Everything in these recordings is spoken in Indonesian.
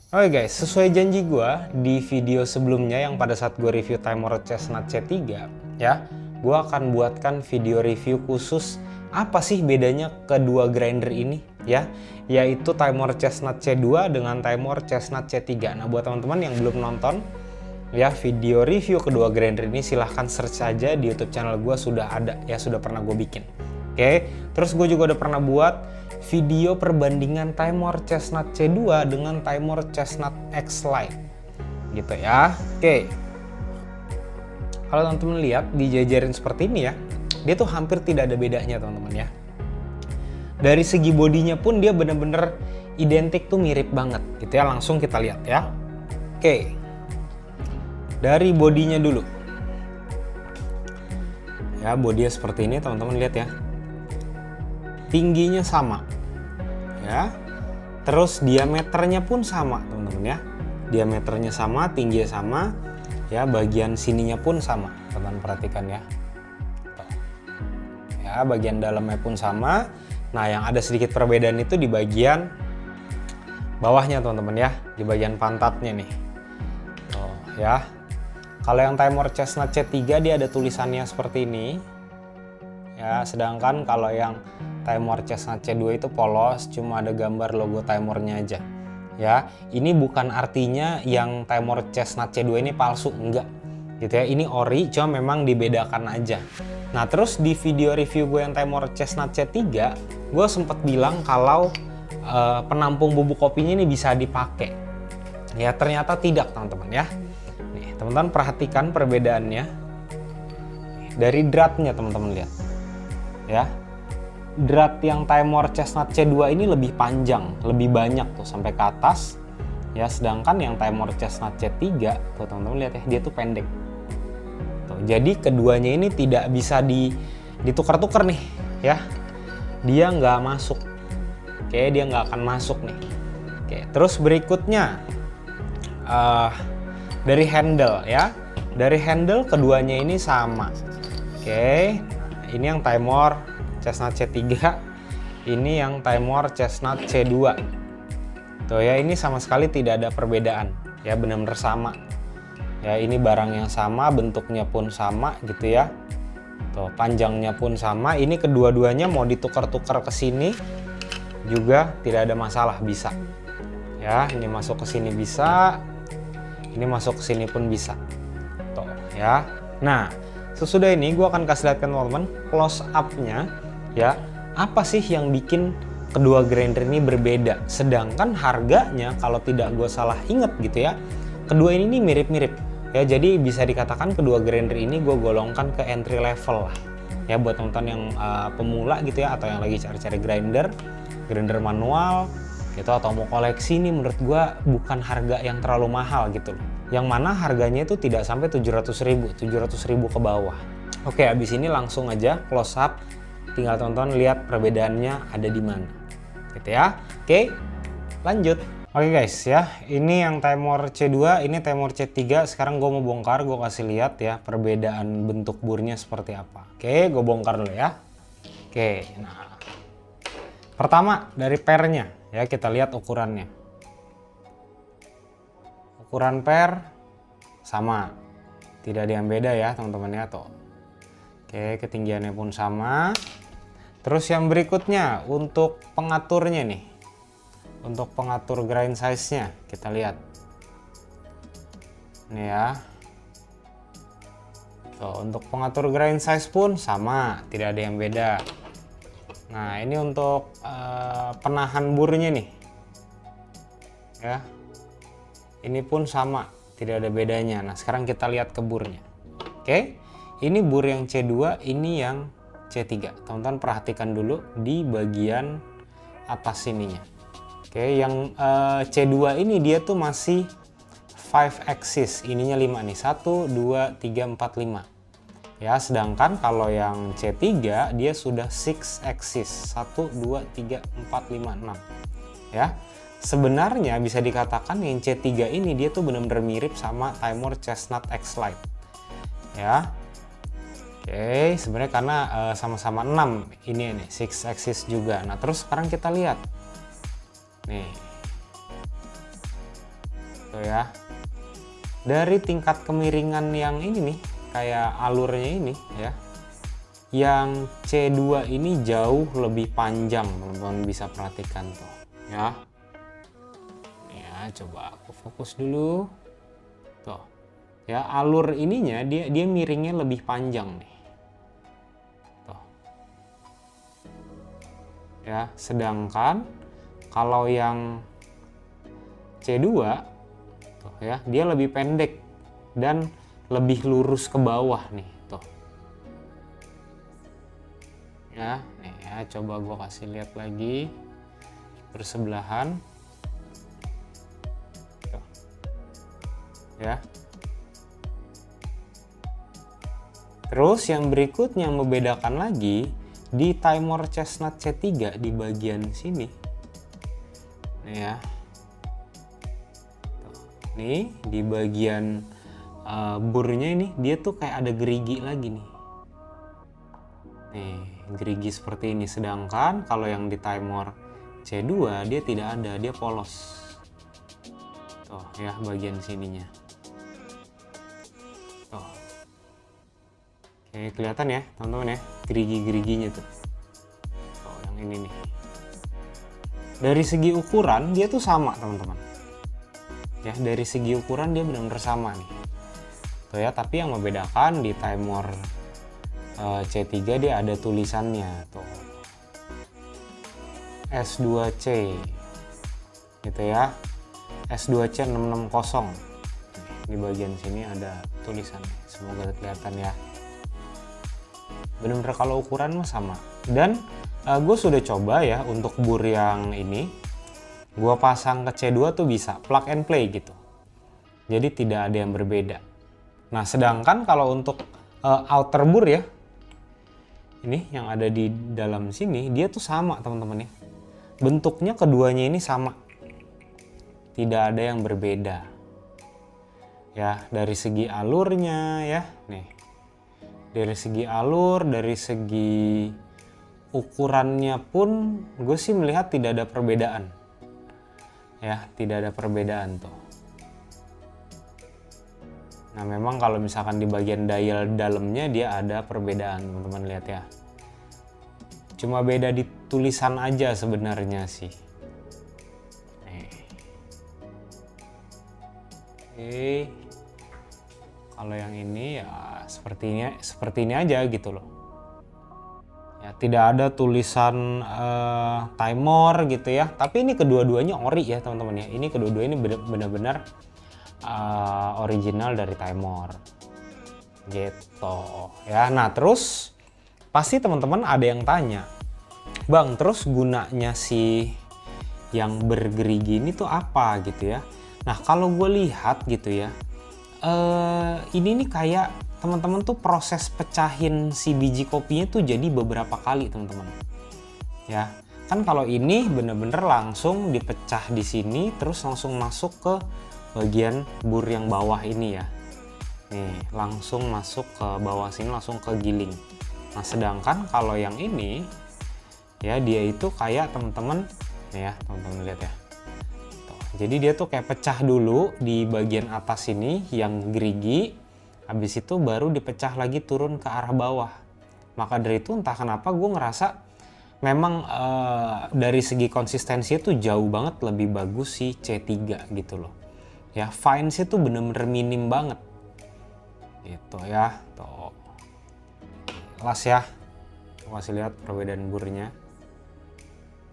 Oke guys, sesuai janji gue di video sebelumnya yang pada saat gue review Timor Chestnut C3 ya, gue akan buatkan video review khusus apa sih bedanya kedua grinder ini ya, yaitu Timor Chestnut C2 dengan Timor Chestnut C3. Nah, buat teman-teman yang belum nonton ya video review kedua grinder ini, silahkan search aja di YouTube channel gue, sudah ada ya, sudah pernah gue bikin. Oke, terus gue juga udah pernah buat video perbandingan Timor Chestnut C2 dengan Timor Chestnut X Lite gitu ya. Oke, kalau teman-teman lihat dijajarin seperti ini ya, dia tuh hampir tidak ada bedanya teman-teman ya. Dari segi bodinya pun dia bener-bener identik tuh, mirip banget gitu ya. Langsung kita lihat ya. Oke, dari bodinya dulu ya, bodinya seperti ini teman-teman, lihat ya, tingginya sama ya, terus diameternya pun sama teman-teman ya, diameternya sama, tingginya sama ya, bagian sininya pun sama, teman-teman perhatikan ya. Ya, bagian dalamnya pun sama. Nah, yang ada sedikit perbedaan itu di bagian bawahnya teman-teman ya, di bagian pantatnya nih. Tuh ya. Kalau yang Timor Chestnut C3 dia ada tulisannya seperti ini ya, sedangkan kalau yang Timor Chestnut C2 itu polos, cuma ada gambar logo Timornya aja ya. Ini bukan artinya yang Timor Chestnut C2 ini palsu, enggak gitu ya, ini ori, cuma memang dibedakan aja. Nah, terus di video review gue yang Timor Chestnut C3 gue sempat bilang kalau penampung bubuk kopinya ini bisa dipakai ya, ternyata tidak teman-teman ya. Nih teman-teman perhatikan perbedaannya dari dratnya, teman-teman lihat ya. Drat yang Timor Chestnut C2 ini lebih panjang, lebih banyak tuh sampai ke atas ya, sedangkan yang Timor Chestnut C3 tuh teman-teman lihat ya, dia tuh pendek tuh. Jadi keduanya ini tidak bisa ditukar-tukar nih ya, dia nggak masuk. Oke, dia nggak akan masuk nih. Oke, terus berikutnya dari handle ya, dari handle keduanya ini sama. Oke, ini yang Timor Chestnut C3, ini yang Timor Chestnut C2 tuh ya, ini sama sekali tidak ada perbedaan ya, benar-benar sama ya. Ini barang yang sama, bentuknya pun sama gitu ya, tuh panjangnya pun sama. Ini kedua-duanya mau ditukar-tukar ke sini juga tidak ada masalah, bisa ya. Ini masuk ke sini bisa, ini masuk ke sini pun bisa tuh ya. Nah, sesudah ini gue akan kasih lihat teman-teman close up-nya ya, apa sih yang bikin kedua grinder ini berbeda, sedangkan harganya kalau tidak gue salah inget gitu ya, kedua ini mirip-mirip ya. Jadi bisa dikatakan kedua grinder ini gue golongkan ke entry level lah ya, buat teman-teman yang pemula gitu ya, atau yang lagi cari-cari grinder manual gitu, atau mau koleksi. Nih menurut gue bukan harga yang terlalu mahal gitu loh, yang mana harganya itu tidak sampai 700.000 ke bawah. Oke, habis ini langsung aja close up, tinggal tonton lihat perbedaannya ada di mana gitu ya. Oke, lanjut. Oke guys ya, ini yang Timor C2, ini Timor C3. Sekarang gue mau bongkar, gue kasih lihat ya perbedaan bentuk burnya seperti apa. Oke, gue bongkar dulu ya. Oke, nah pertama dari pernya ya, kita lihat ukurannya. Ukuran per sama, tidak ada yang beda ya teman-teman ya tuh. Oke, ketinggiannya pun sama. Terus yang berikutnya untuk pengaturnya nih, untuk pengatur grind size-nya kita lihat ini ya. Tuh, untuk pengatur grind size pun sama, tidak ada yang beda. Nah, ini untuk penahan burnya nih ya, ini pun sama, tidak ada bedanya. Nah, sekarang kita lihat ke burnya. Oke, ini bur yang C2, ini yang C3. Teman-teman perhatikan dulu di bagian atas sininya. Oke, yang C2 ini dia tuh masih 5 axis, ininya 5 nih, 1, 2, 3, 4, 5 ya. Sedangkan kalau yang C3 dia sudah 6 axis, 1, 2, 3, 4, 5, 6 ya. Sebenarnya bisa dikatakan yang C3 ini dia tuh benar-benar mirip sama Timor Chestnut X Lite ya. Oke, sebenarnya karena sama-sama 6 ini nih, 6 axis juga. Nah, terus sekarang kita lihat nih tuh ya. Dari tingkat kemiringan yang ini nih, kayak alurnya ini ya, yang C2 ini jauh lebih panjang, teman-teman bisa perhatikan tuh ya. Ya, coba aku fokus dulu. Tuh. Ya, alur ininya dia miringnya lebih panjang nih. Tuh. Ya, sedangkan kalau yang C2 tuh ya, dia lebih pendek dan lebih lurus ke bawah nih, tuh. Ya, nih ya, coba gua kasih lihat lagi bersebelahan. Tuh. Ya. Terus yang berikutnya yang membedakan lagi di Timor Chestnut C3 di bagian sini. Nih ya. Nih di bagian burnya ini dia tuh kayak ada gerigi lagi nih. Nih, gerigi seperti ini. Sedangkan kalau yang di Timor C2 dia tidak ada, dia polos. Tuh ya bagian sininya. Tuh. Oke, kelihatan ya teman-teman ya, gerigi-geriginya tuh. Tuh yang ini nih. Dari segi ukuran dia tuh sama teman-teman. Ya, dari segi ukuran dia benar-benar sama nih. Tuh ya, tapi yang membedakan di Timor C3 dia ada tulisannya tuh. S2C. Gitu ya. S2C 660. Di bagian sini ada tulisannya. Semoga kelihatan ya. Benar-benar kalau ukuran mah sama. Dan gue sudah coba ya untuk bur yang ini. Gua pasang ke C2 tuh bisa plug and play gitu. Jadi tidak ada yang berbeda. Nah, sedangkan kalau untuk outer bur ya, ini yang ada di dalam sini, dia tuh sama teman-teman ya. Bentuknya keduanya ini sama. Tidak ada yang berbeda. Ya, dari segi alurnya ya, nih. Dari segi alur, dari segi ukurannya pun gue sih melihat tidak ada perbedaan. Ya, tidak ada perbedaan tuh. Nah, memang kalau misalkan di bagian dial dalamnya dia ada perbedaan, teman-teman lihat ya. Cuma beda di tulisan aja sebenarnya sih. Nih. Oke. Kalau yang ini ya seperti ini aja gitu loh. Ya, tidak ada tulisan Timor gitu ya. Tapi ini kedua-duanya ori ya teman-teman ya. Ini kedua-duanya benar-benar original dari Timor. Gitu ya. Nah terus pasti teman-teman ada yang tanya, Bang, terus gunanya si yang bergerigi ini tuh apa gitu ya. Nah kalau gue lihat gitu ya, ini nih kayak teman-teman tuh proses pecahin si biji kopinya tuh jadi beberapa kali teman-teman. Ya, kan kalau ini bener-bener langsung dipecah di sini terus langsung masuk ke bagian bur yang bawah ini ya. Nih, langsung masuk ke bawah sini langsung ke giling. Nah, sedangkan kalau yang ini ya dia itu kayak teman-teman nih ya, teman-teman lihat ya. Tuh, jadi dia tuh kayak pecah dulu di bagian atas ini yang gerigi. Habis itu baru dipecah lagi turun ke arah bawah. Maka dari itu entah kenapa gue ngerasa memang dari segi konsistensi itu jauh banget lebih bagus si C3 gitu loh. Ya, fines itu bener-bener minim banget. Gitu ya. Tuh. Jelas ya. Kasih lihat perbedaan burnya.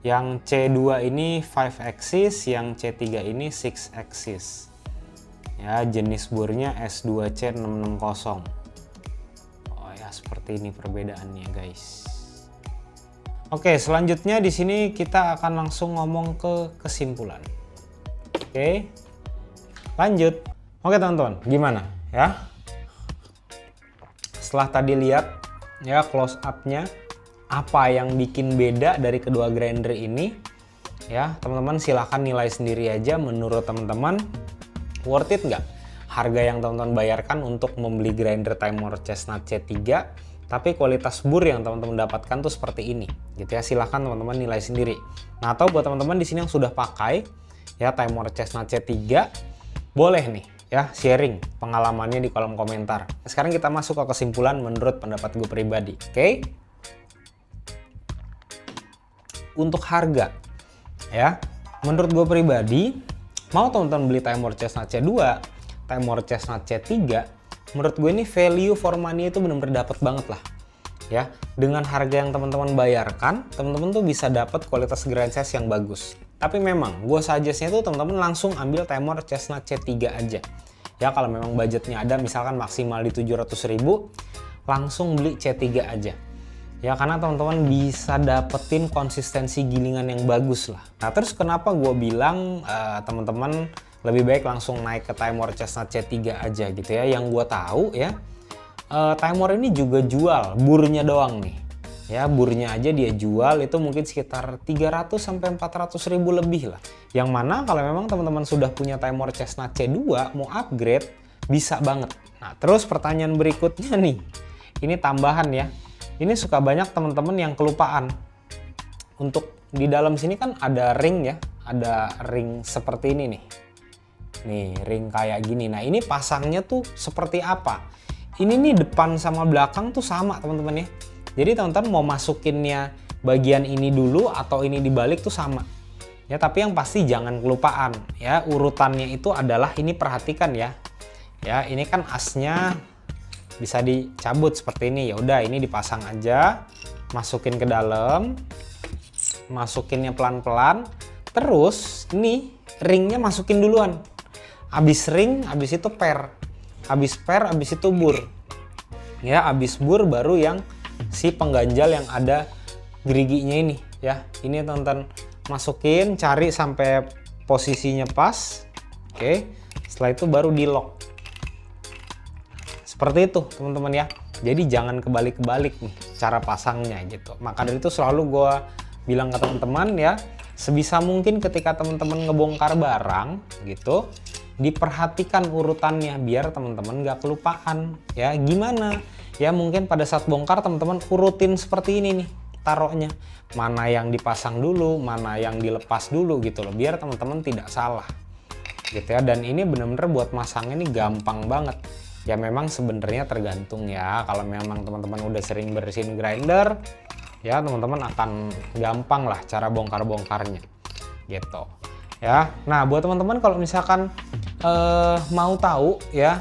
Yang C2 ini 5 axis, yang C3 ini 6 axis. Ya, jenis burnya S2C 660. Oh ya, seperti ini perbedaannya guys. Oke, selanjutnya di sini kita akan langsung ngomong ke kesimpulan. Oke, lanjut. Oke teman-teman, gimana ya? Setelah tadi lihat ya close up-nya, apa yang bikin beda dari kedua grinder ini? Ya, teman-teman silahkan nilai sendiri aja menurut teman-teman. Worth it nggak harga yang teman-teman bayarkan untuk membeli grinder Timor Chestnut C3 tapi kualitas bur yang teman-teman dapatkan tuh seperti ini gitu ya. Silahkan teman-teman nilai sendiri. Nah, atau buat teman-teman di sini yang sudah pakai ya Timor Chestnut C3 boleh nih ya sharing pengalamannya di kolom komentar. Sekarang kita masuk ke kesimpulan menurut pendapat gue pribadi. Oke? Untuk harga ya, menurut gue pribadi, mau teman-teman beli Timor Chestnut C2, Timor Chestnut C3, menurut gue ini value for money itu benar-benar dapat banget lah. Ya, dengan harga yang teman-teman bayarkan, teman-teman tuh bisa dapat kualitas grind size yang bagus. Tapi memang gue suggest-nya tuh teman-teman langsung ambil Timor Chestnut C3 aja. Ya, kalau memang budgetnya ada misalkan maksimal di 700.000, langsung beli C3 aja. Ya, karena teman-teman bisa dapetin konsistensi gilingan yang bagus lah. Nah, terus kenapa gue bilang teman-teman lebih baik langsung naik ke Timor Chestnut C3 aja gitu ya. Yang gue tahu ya, Timor ini juga jual burnya doang nih. Ya, burnya aja dia jual itu mungkin sekitar 300 sampai 400.000 lebih lah. Yang mana kalau memang teman-teman sudah punya Timor Chestnut C2 mau upgrade bisa banget. Nah, terus pertanyaan berikutnya nih. Ini tambahan ya. Ini suka banyak teman-teman yang kelupaan. Untuk di dalam sini kan ada ring ya, ada ring seperti ini nih. Nih, ring kayak gini. Nah, ini pasangnya tuh seperti apa? Ini nih depan sama belakang tuh sama teman-teman ya. Jadi teman-teman mau masukinnya bagian ini dulu atau ini dibalik tuh sama. Ya, tapi yang pasti jangan kelupaan ya. Urutannya itu adalah ini, perhatikan ya. Ya, ini kan asnya bisa dicabut seperti ini. Ya udah, ini dipasang aja. Masukin ke dalam. Masukinnya pelan-pelan. Terus ini ringnya masukin duluan. Habis ring, habis itu per. Habis per, habis itu bur. Ya, habis bur baru yang si pengganjal yang ada geriginya ini ya. Ini teman-teman masukin, cari sampai posisinya pas. Oke. Setelah itu baru di lock. Seperti itu teman-teman ya. Jadi jangan kebalik-kebalik nih cara pasangnya gitu. Maka dari itu selalu gue bilang ke teman-teman ya, sebisa mungkin ketika teman-teman ngebongkar barang gitu, diperhatikan urutannya biar teman-teman gak kelupaan ya. Gimana ya, mungkin pada saat bongkar teman-teman urutin seperti ini nih taruhnya, mana yang dipasang dulu, mana yang dilepas dulu gitu loh, biar teman-teman tidak salah gitu ya. Dan ini bener-bener buat masangnya ini gampang banget ya. Memang sebenarnya tergantung ya, kalau memang teman-teman udah sering bersihin grinder ya, teman-teman akan gampang lah cara bongkar-bongkarnya gitu ya. Nah, buat teman-teman kalau misalkan mau tahu ya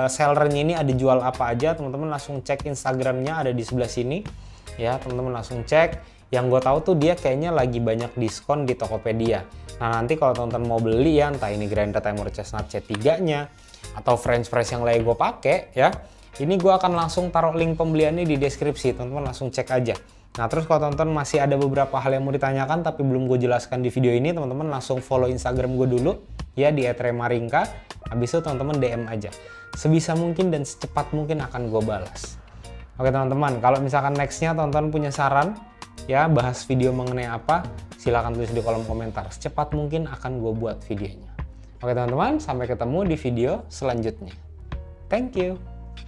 sellernya ini ada jual apa aja, teman-teman langsung cek Instagramnya, ada di sebelah sini ya. Teman-teman langsung cek. Yang gue tahu tuh dia kayaknya lagi banyak diskon di Tokopedia. Nah, nanti kalau teman-teman mau beli ya, entah ini grinder Timor Chestnut C3 nya atau French press yang lagi gue pakai ya, ini gue akan langsung taruh link pembeliannya di deskripsi, teman-teman langsung cek aja. Nah, terus kalau teman-teman masih ada beberapa hal yang mau ditanyakan tapi belum gue jelaskan di video ini, teman-teman langsung follow Instagram gue dulu ya, di @remaringka. Habis itu teman-teman DM aja. Sebisa mungkin dan secepat mungkin akan gue balas. Oke teman-teman, kalau misalkan nextnya teman-teman punya saran ya, bahas video mengenai apa, silahkan tulis di kolom komentar. Secepat mungkin akan gue buat videonya. Oke teman-teman, sampai ketemu di video selanjutnya. Thank you.